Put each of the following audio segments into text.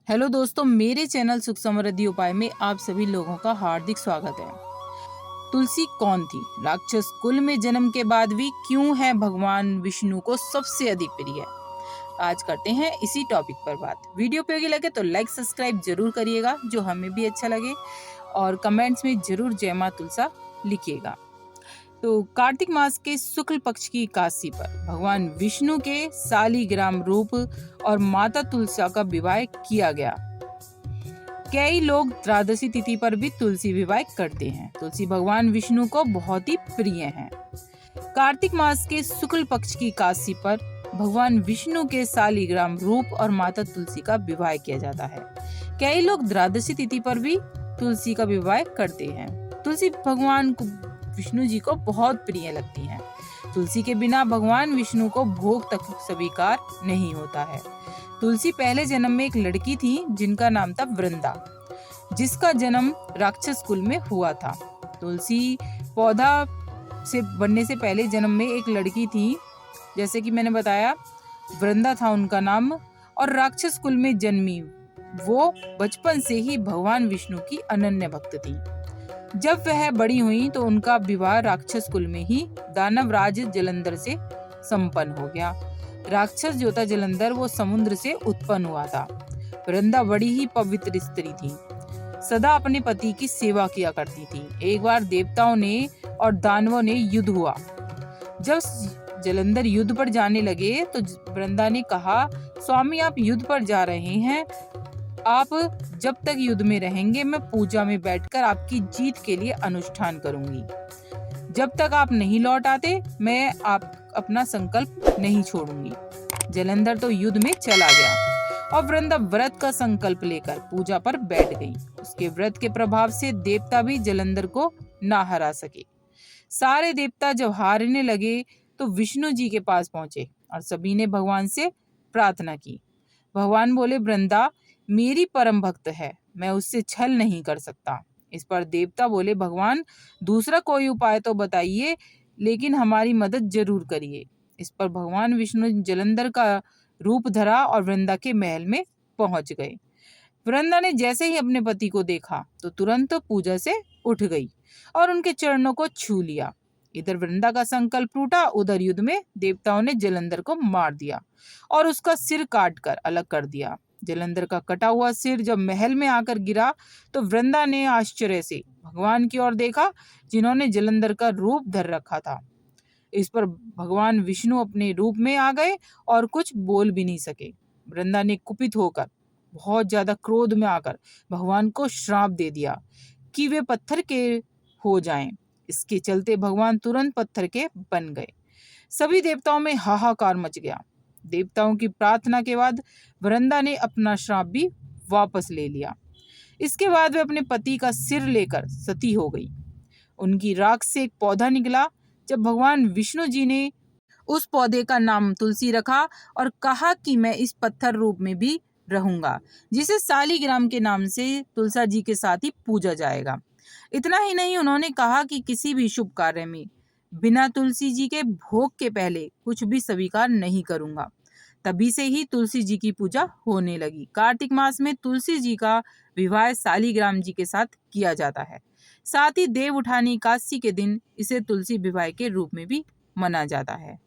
Hello दोस्तों, मेरे channel सुख समृद्धि उपाय में आप सभी लोगों का हार्दिक स्वागत है। तुलसी कौन थी? राक्षस कुल में जन्म के बाद भी क्यों है भगवान विष्णु को सबसे अधिक प्रिय? आज करते हैं इसी टॉपिक पर बात। वीडियो उपयोगी लगे तो लाइक सब्सक्राइब जरूर करिएगा, जो हमें भी अच्छा लगे, और कमेंट्स में जरूर जय मां तुलसा लिखिएगा। तो कार्तिक मास के शुक्ल पक्ष की एकादशी पर भगवान विष्णु के शालिग्राम रूप और माता तुलसा का विवाह किया गया। कई लोग द्वादशी तिथि पर भी तुलसी विवाह करते हैं। तुलसी भगवान विष्णु को बहुत ही प्रिय है। कार्तिक मास के शुक्ल पक्ष की एकादशी पर भगवान विष्णु के शालिग्राम रूप और माता तुलसी का विवाह किया जाता है। कई लोग द्वादशी तिथि पर भी तुलसी का विवाह करते हैं। तुलसी भगवान विष्णु जी को बहुत प्रिय लगती हैं। तुलसी के बिना भगवान विष्णु को भोग तक स्वीकार नहीं होता है। तुलसी पहले जन्म में एक लड़की थी जिनका नाम था वृंदा, जिसका जन्म राक्षस कुल में हुआ था। तुलसी पौधा से बनने से पहले जन्म में एक लड़की थी, जैसे कि मैंने बताया, वृंदा था उनका नाम, और राक्षस कुल में जन्मी वो बचपन से ही भगवान विष्णु की अनन्य भक्त थी। जब वह बड़ी हुई तो उनका विवाह राक्षस कुल में ही दानव राज जलंधर से संपन्न हो गया। राक्षस जो था जलंधर, वो समुद्र से उत्पन्न हुआ था। वृंदा बड़ी ही पवित्र स्त्री थी, सदा अपने पति की सेवा किया करती थी। एक बार देवताओं ने और दानवों ने युद्ध हुआ। जब जलंधर युद्ध पर जाने लगे तो वृंदा ने कहा, स्वामी आप युद्ध पर जा रहे हैं, आप जब तक युद्ध में रहेंगे मैं पूजा में बैठकर आपकी जीत के लिए अनुष्ठान करूंगी। जब तक आप नहीं लौट आते मैं आप अपना संकल्प नहीं छोड़ूंगी। जलंधर तो युद्ध में चला गया और वृंदा व्रत का संकल्प लेकर पूजा पर बैठ गई। उसके व्रत के प्रभाव से देवता भी जलंधर को ना हरा सके। सारे देवता जब हारने लगे तो विष्णु जी के पास पहुंचे और सभी ने भगवान से प्रार्थना की। भगवान बोले, वृंदा मेरी परम भक्त है, मैं उससे छल नहीं कर सकता। इस पर देवता बोले, भगवान दूसरा कोई उपाय तो बताइए, लेकिन हमारी मदद जरूर करिए। इस पर भगवान विष्णु जलंधर का रूप धरा और वृंदा के महल में पहुंच गए। वृंदा ने जैसे ही अपने पति को देखा तो तुरंत पूजा से उठ गई और उनके चरणों को छू लिया। इधर वृंदा का संकल्प टूटा, उधर युद्ध में देवताओं ने जलंधर को मार दिया और उसका सिर काट कर अलग कर दिया। जलंधर का कटा हुआ सिर जब महल में आकर गिरा तो वृंदा ने आश्चर्य से भगवान की ओर देखा, जिन्होंने जलंधर का रूप धर रखा था। इस पर भगवान विष्णु अपने रूप में आ गए और कुछ बोल भी नहीं सके। वृंदा ने कुपित होकर, बहुत ज्यादा क्रोध में आकर भगवान को श्राप दे दिया कि वे पत्थर के हो जाएं। इसके चलते भगवान तुरंत पत्थर के बन गए। सभी देवताओं में हाहाकार मच गया। देवताओं की प्रार्थना के बाद वृंदा ने अपना श्राप भी वापस ले लिया। इसके बाद वे अपने पति का सिर लेकर सती हो गई। उनकी राख से एक पौधा निकला। जब भगवान विष्णु जी ने उस पौधे का नाम तुलसी रखा और कहा कि मैं इस पत्थर रूप में भी रहूंगा, जिसे शालिग्राम के नाम से तुलसा जी के साथ ही पूजा जाएगा। इतना ही नहीं, उन्होंने कहा कि किसी भी शुभ कार्य में बिना तुलसी जी के भोग के पहले कुछ भी स्वीकार नहीं करूंगा। तभी से ही तुलसी जी की पूजा होने लगी। कार्तिक मास में तुलसी जी का विवाह शालिग्राम जी के साथ किया जाता है। साथ ही देव उठानी एकादशी के दिन इसे तुलसी विवाह के रूप में भी मना जाता है।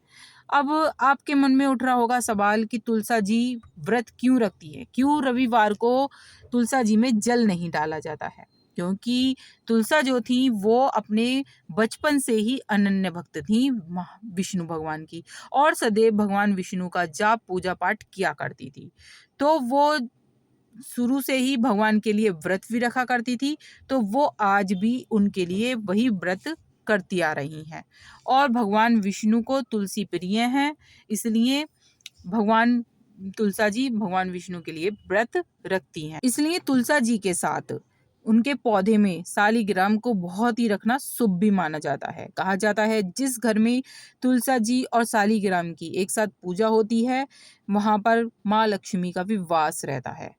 अब आपके मन में उठ रहा होगा सवाल कि तुलसा जी व्रत क्यों रखती है, क्यों रविवार को तुलसा जी में जल नहीं डाला जाता है? क्योंकि तुलसा जो थी वो अपने बचपन से ही अनन्य भक्त थी विष्णु भगवान की, और सदैव भगवान विष्णु का जाप पूजा पाठ किया करती थी। तो वो शुरू से ही भगवान के लिए व्रत भी रखा करती थी, तो वो आज भी उनके लिए वही व्रत करती आ रही हैं। और भगवान विष्णु को तुलसी प्रिय हैं, इसलिए भगवान तुलसा जी भगवान विष्णु के लिए व्रत रखती हैं। इसलिए तुलसा जी के साथ उनके पौधे में शालिग्राम को बहुत ही रखना शुभ भी माना जाता है। कहा जाता है जिस घर में तुलसा जी और शालिग्राम की एक साथ पूजा होती है, वहां पर माँ लक्ष्मी का भी वास रहता है।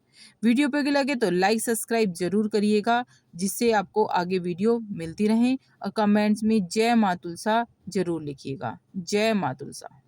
वीडियो पे लगे तो लाइक सब्सक्राइब जरूर करिएगा, जिससे आपको आगे वीडियो मिलती रहे, और कमेंट्स में जय माँ तुलसा जरूर लिखिएगा। जय माँ तुलसा।